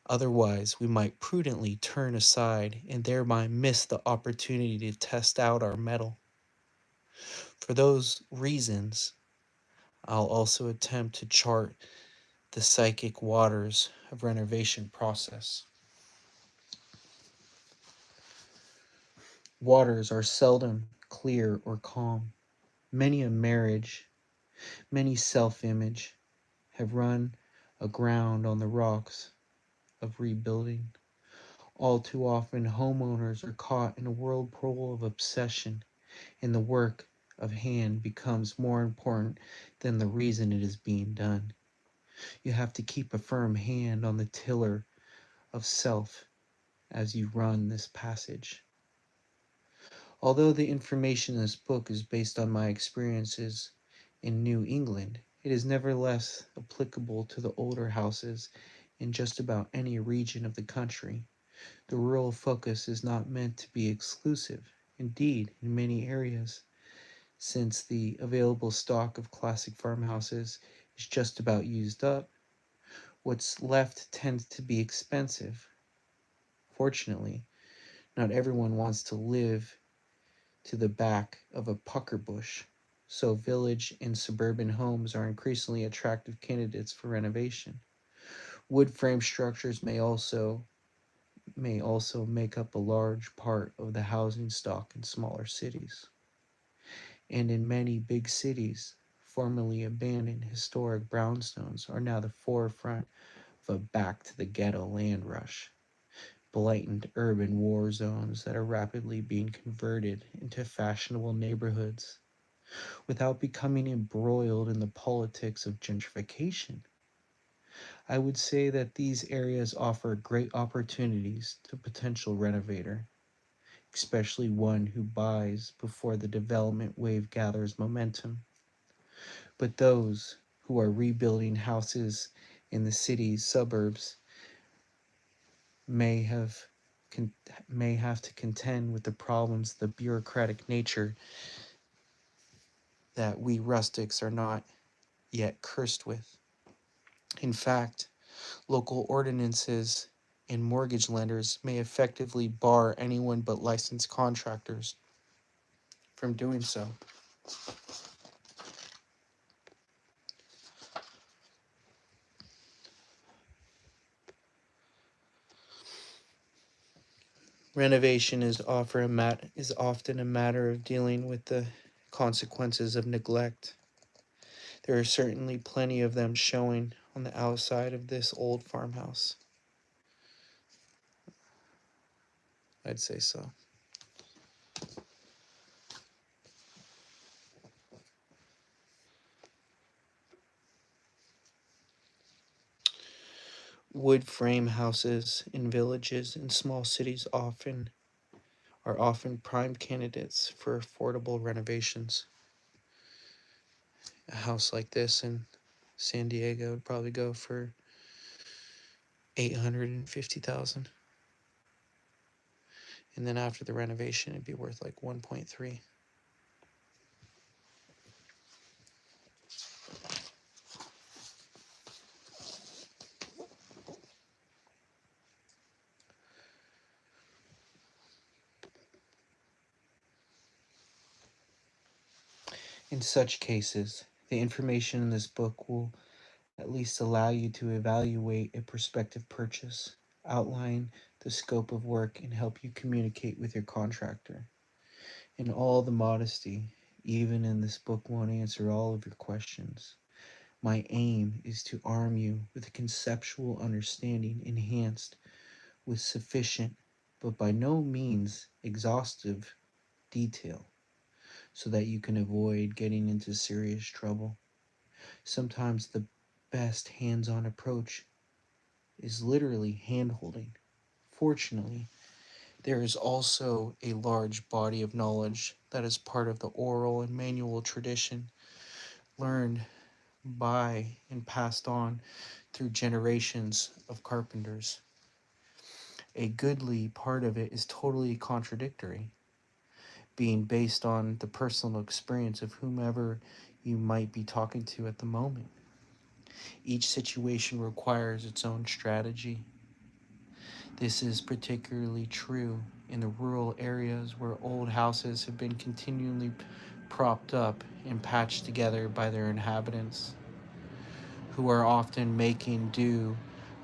Otherwise, we might prudently turn aside and thereby miss the opportunity to test out our mettle. For those reasons, I'll also attempt to chart the psychic waters of renovation process. Waters are seldom clear or calm. Many a marriage, many self-image have run aground on the rocks of rebuilding. All too often, homeowners are caught in a whirlpool of obsession, and the work of hand becomes more important than the reason it is being done. You have to keep a firm hand on the tiller of self as you run this passage. Although the information in this book is based on my experiences in New England, it is nevertheless applicable to the older houses in just about any region of the country. The rural focus is not meant to be exclusive. Indeed, in many areas, since the available stock of classic farmhouses is just about used up, what's left tends to be expensive. Fortunately, not everyone wants to live to the back of a pucker bush, so village and suburban homes are increasingly attractive candidates for renovation. Wood frame structures may also make up a large part of the housing stock in smaller cities. And in many big cities, formerly abandoned historic brownstones are now the forefront of a back to the ghetto land rush. Blatant urban war zones that are rapidly being converted into fashionable neighborhoods without becoming embroiled in the politics of gentrification. I would say that these areas offer great opportunities to potential renovator, especially one who buys before the development wave gathers momentum. But those who are rebuilding houses in the city's suburbs may have may have to contend with the problems, the bureaucratic nature that we rustics are not yet cursed with. In fact, local ordinances and mortgage lenders may effectively bar anyone but licensed contractors from doing so. Renovation is often a matter of dealing with the consequences of neglect. There are certainly plenty of them showing on the outside of this old farmhouse. I'd say so. Wood frame houses in villages and small cities often prime candidates for affordable renovations. A house like this in San Diego would probably go for 850,000, and then after the renovation it'd be worth like 1.3. In such cases, the information in this book will at least allow you to evaluate a prospective purchase, outline the scope of work, and help you communicate with your contractor. In all the modesty, even in this book won't answer all of your questions. My aim is to arm you with a conceptual understanding enhanced with sufficient, but by no means exhaustive, detail. so that you can avoid getting into serious trouble. Sometimes the best hands on approach is literally hand holding. Fortunately, there is also a large body of knowledge that is part of the oral and manual tradition learned by and passed on through generations of carpenters. A goodly part of it is totally contradictory, being based on the personal experience of whomever you might be talking to at the moment. Each situation requires its own strategy. This is particularly true in the rural areas where old houses have been continually propped up and patched together by their inhabitants, who are often making do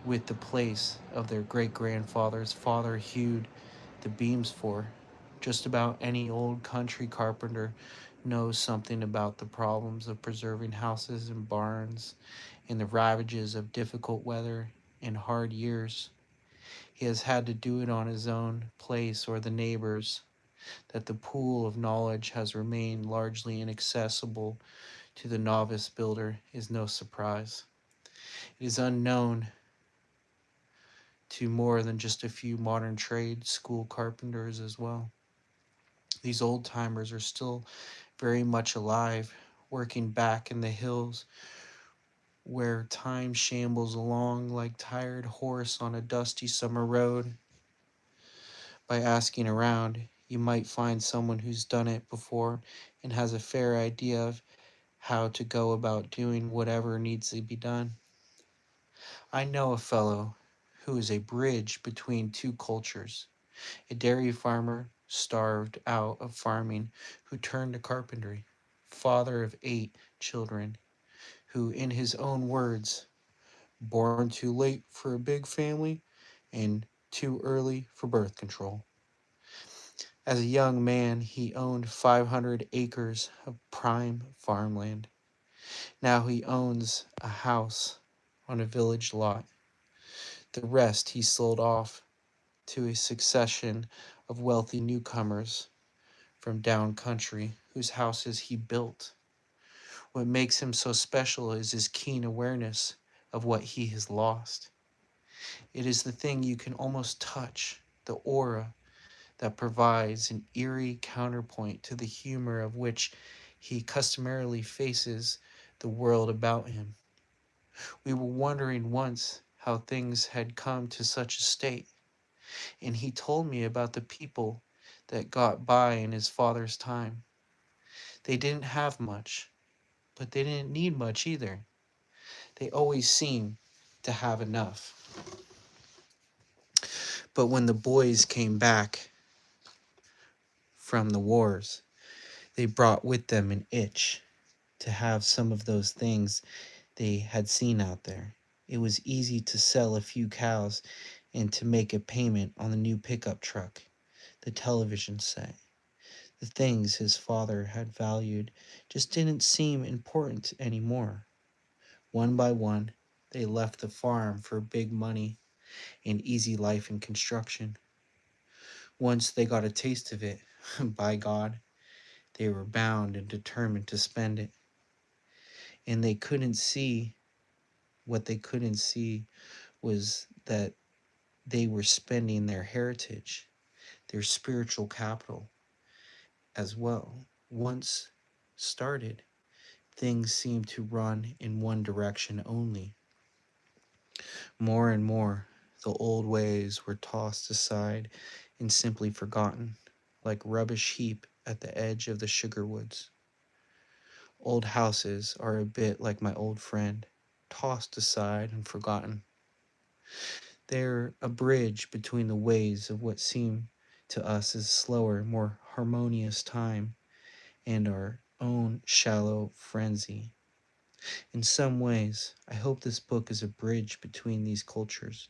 with the place of their great grandfather's father hewed the beams for. Just about any old country carpenter knows something about the problems of preserving houses and barns and the ravages of difficult weather and hard years. He has had to do it on his own place or the neighbors. That the pool of knowledge has remained largely inaccessible to the novice builder is no surprise. It is unknown to more than just a few modern trade school carpenters as well. These old timers are still very much alive, working back in the hills where time shambles along like tired horse on a dusty summer road. By asking around, you might find someone who's done it before and has a fair idea of how to go about doing whatever needs to be done. I know a fellow who is a bridge between two cultures, a dairy farmer starved out of farming who turned to carpentry, father of 8 children, who, in his own words, born too late for a big family and too early for birth control. As a young man, he owned 500 acres of prime farmland. Now he owns a house on a village lot. The rest he sold off to a succession of wealthy newcomers from down country whose houses he built. What makes him so special is his keen awareness of what he has lost. It is the thing you can almost touch, the aura that provides an eerie counterpoint to the humor of which he customarily faces the world about him. We were wondering once how things had come to such a state, and he told me about the people that got by in his father's time. They didn't have much, but they didn't need much either. They always seemed to have enough. But when the boys came back from the wars, they brought with them an itch to have some of those things they had seen out there. It was easy to sell a few cows and to make a payment on the new pickup truck, the television set. The things his father had valued just didn't seem important anymore. One by one, they left the farm for big money and easy life in construction. Once they got a taste of it, by God, they were bound and determined to spend it. And they couldn't see what they couldn't see was that they were spending their heritage, their spiritual capital as well. Once started, things seemed to run in one direction only. More and more, the old ways were tossed aside and simply forgotten, like rubbish heap at the edge of the sugar woods. Old houses are a bit like my old friend, tossed aside and forgotten. They're a bridge between the ways of what seem to us as slower, more harmonious time and our own shallow frenzy. In some ways, I hope this book is a bridge between these cultures.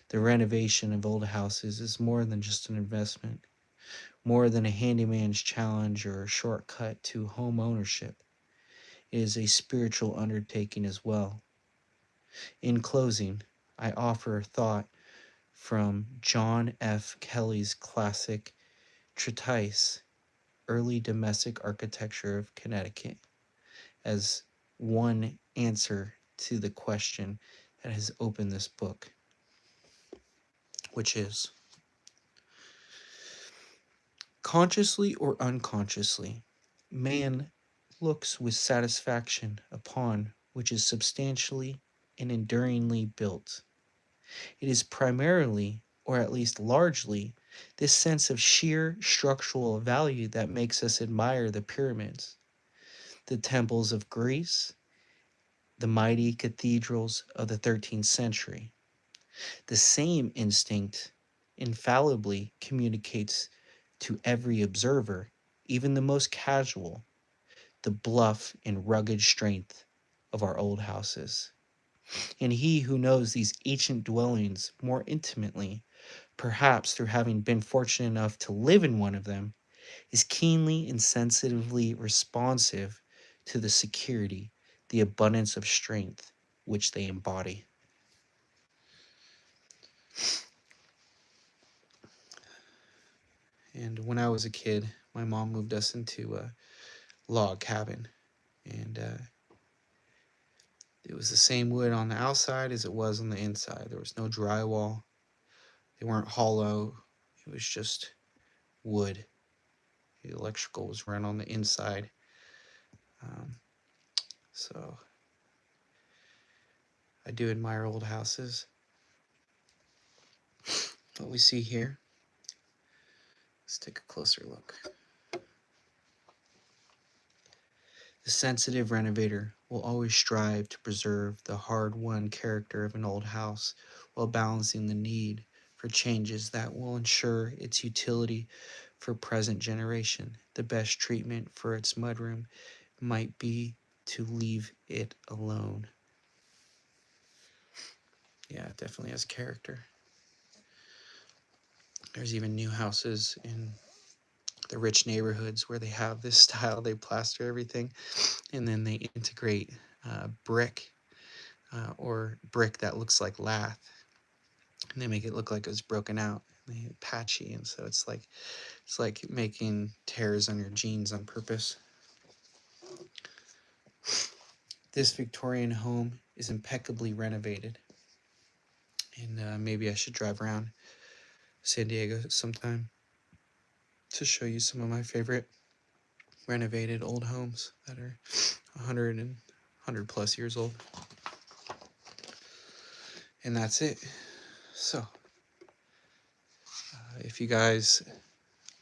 The renovation of old houses is more than just an investment, more than a handyman's challenge or a shortcut to home ownership. It is a spiritual undertaking as well. In closing, I offer a thought from John F. Kelly's classic treatise, early domestic architecture of Connecticut as one answer to the question that has opened this book, which is, consciously or unconsciously, man looks with satisfaction upon which is substantially and enduringly built. It is primarily, or at least largely, this sense of sheer structural value that makes us admire the pyramids, the temples of Greece, the mighty cathedrals of the 13th century. The same instinct infallibly communicates to every observer, even the most casual, the bluff and rugged strength of our old houses. And he who knows these ancient dwellings more intimately, perhaps through having been fortunate enough to live in one of them, is keenly and sensitively responsive to the security, the abundance of strength which they embody. And when I was a kid, my mom moved us into a log cabin, and it was the same wood on the outside as it was on the inside. There was no drywall. They weren't hollow. It was just wood. The electrical was run on the inside. So I do admire old houses. What we see here, let's take a closer look. The sensitive renovator will always strive to preserve the hard-won character of an old house while balancing the need for changes that will ensure its utility for present generation. The best treatment for its mudroom might be to leave it alone. Yeah, it definitely has character. There's even new houses in the rich neighborhoods where they have this style. They plaster everything, and then they integrate brick or brick that looks like lath, and they make it look like it was broken out and patchy, and so it's like making tears on your jeans on purpose. This Victorian home is impeccably renovated, and maybe I should drive around San Diego sometime to show you some of my favorite renovated old homes that are 100 plus years old. And that's it. So if you guys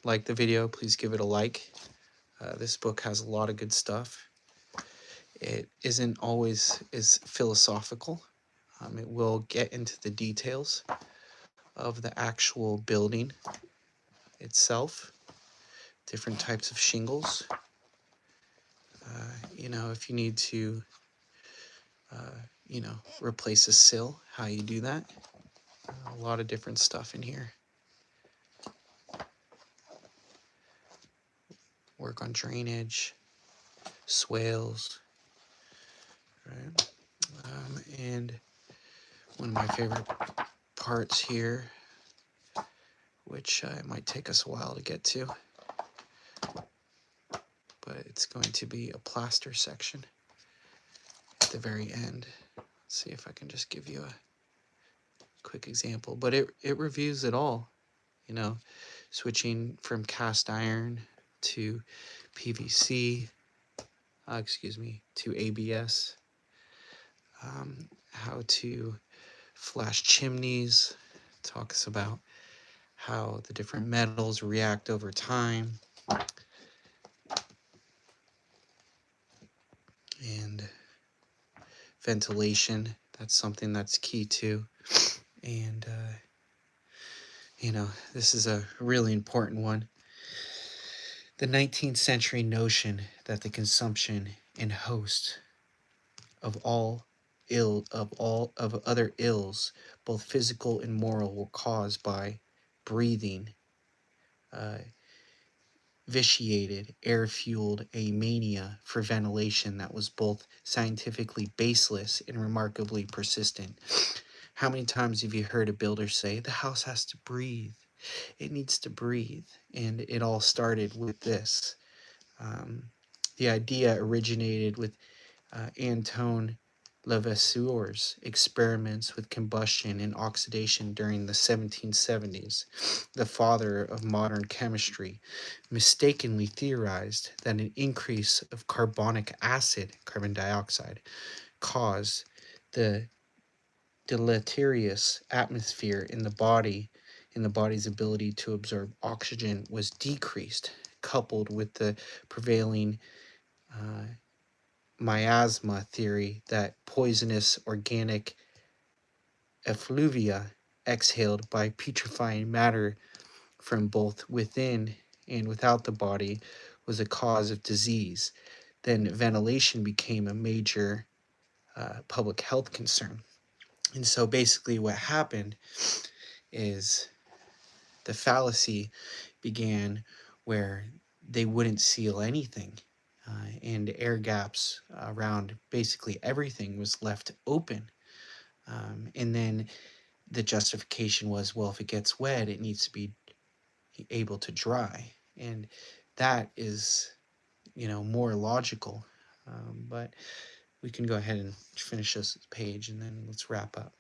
like the video, please give it a like. This book has a lot of good stuff. It isn't always as philosophical. It will get into the details of the actual building itself, different types of shingles. If you need to, replace a sill, how you do that. A lot of different stuff in here. Work on drainage, swales, right? And one of my favorite parts here, which it might take us a while to get to, but it's going to be a plaster section at the very end. Let's see if I can just give you a quick example, but it reviews it all, switching from cast iron to PVC, to ABS, how to flash chimneys, talks about how the different metals react over time, and ventilation, that's something that's key too. And this is a really important one. The 19th century notion that the consumption and host of other ills, both physical and moral, were caused by breathing vitiated, air-fueled a mania for ventilation that was both scientifically baseless and remarkably persistent. How many times have you heard a builder say, the house has to breathe? it needs to breathe. And it all started with this. Um, the idea originated with Antoine Lavoisier's experiments with combustion and oxidation during the 1770s. The father of modern chemistry mistakenly theorized that an increase of carbonic acid, carbon dioxide, caused the deleterious atmosphere in the body's ability to absorb oxygen was decreased, coupled with the prevailing uh, miasma theory that poisonous organic effluvia exhaled by putrefying matter from both within and without the body was a cause of disease. Then ventilation became a major public health concern. And so basically, what happened is the fallacy began where they wouldn't seal anything. And air gaps around basically everything was left open. And then the justification was, well, if it gets wet, it needs to be able to dry. And that is, more logical. But we can go ahead and finish this page and then let's wrap up.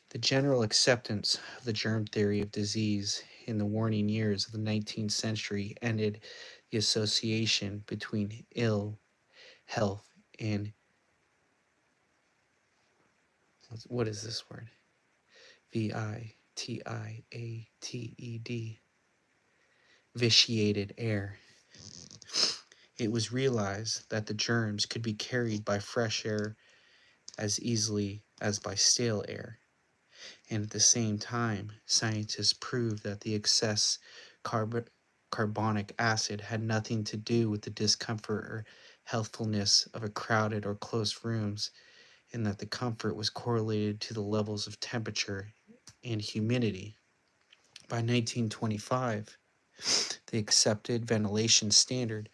The general acceptance of the germ theory of disease in the waning years of the 19th century ended the association between ill health and what is this word? VITIATED, vitiated air. It was realized that the germs could be carried by fresh air as easily as by stale air. And at the same time, scientists proved that the excess carbonic acid had nothing to do with the discomfort or healthfulness of a crowded or close rooms, and that the comfort was correlated to the levels of temperature and humidity. By 1925, the accepted ventilation standard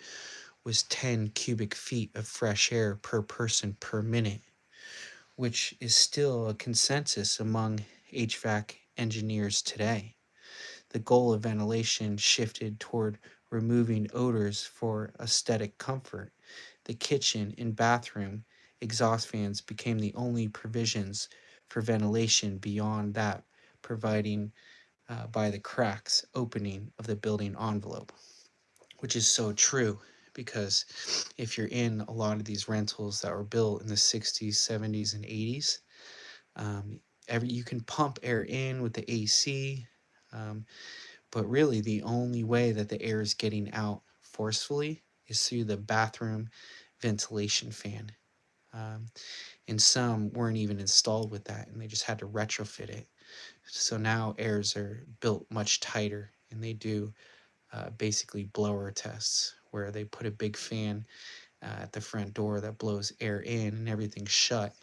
was 10 cubic feet of fresh air per person per minute, which is still a consensus among HVAC engineers today. The goal of ventilation shifted toward removing odors for aesthetic comfort. The kitchen and bathroom exhaust fans became the only provisions for ventilation beyond that providing by the cracks opening of the building envelope, which is so true because if you're in a lot of these rentals that were built in the 60s, 70s, and 80s, um, you can pump air in with the AC, um, but really the only way that the air is getting out forcefully is through the bathroom ventilation fan. Um, and some weren't even installed with that, and they just had to retrofit it. So now airs are built much tighter, and they do basically blower tests where they put a big fan at the front door that blows air in and everything's shut,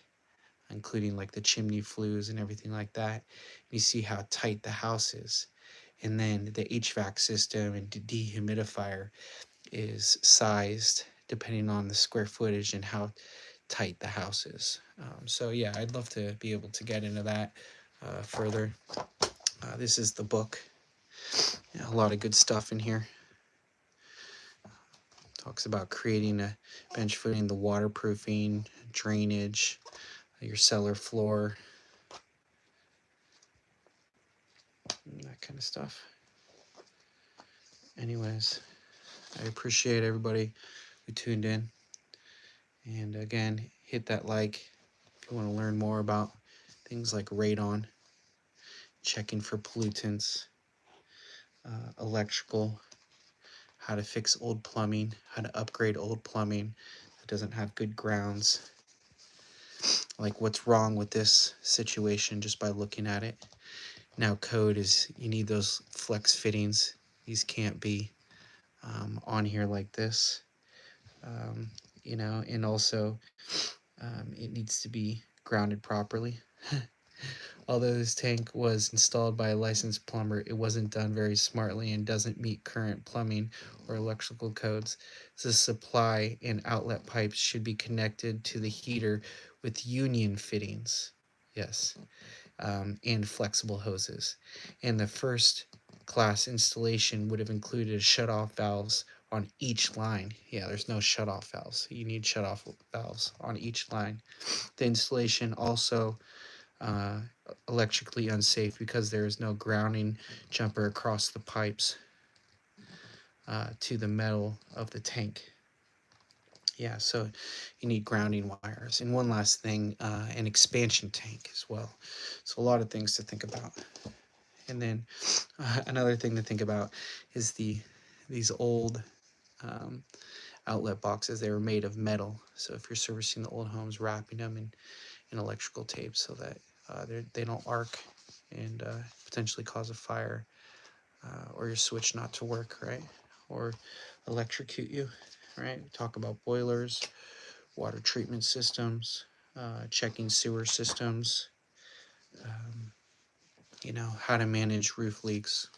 including like the chimney flues and everything like that. You see how tight the house is. And then the HVAC system and dehumidifier is sized depending on the square footage and how tight the house is. So yeah, I'd love to be able to get into that further. This is the book. Yeah, a lot of good stuff in here. Talks about creating a bench footing, the waterproofing, drainage, your cellar floor, that kind of stuff. Anyways, I appreciate everybody who tuned in. And again, hit that like if you want to learn more about things like radon, checking for pollutants, electrical, how to fix old plumbing, how to upgrade old plumbing that doesn't have good grounds, like what's wrong with this situation just by looking at it. Now code is you need those flex fittings. These can't be on here like this, and also it needs to be grounded properly. Although this tank was installed by a licensed plumber, it wasn't done very smartly and doesn't meet current plumbing or electrical codes. The supply and outlet pipes should be connected to the heater with union fittings. Yes. and flexible hoses. And the first class installation would have included shutoff valves on each line. Yeah, there's no shutoff valves. You need shutoff valves on each line. The installation also uh, electrically unsafe because there is no grounding jumper across the pipes to the metal of the tank. Yeah, so you need grounding wires. And one last thing, an expansion tank as well. So a lot of things to think about. And then another thing to think about is these old um, outlet boxes. They were made of metal. So if you're servicing the old homes, wrapping them in electrical tape so that they don't arc and potentially cause a fire, or your switch not to work, right? Or electrocute you, right? We talk about boilers, water treatment systems, checking sewer systems, um, how to manage roof leaks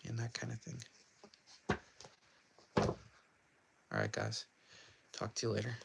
and that kind of thing. All right, guys. Talk to you later.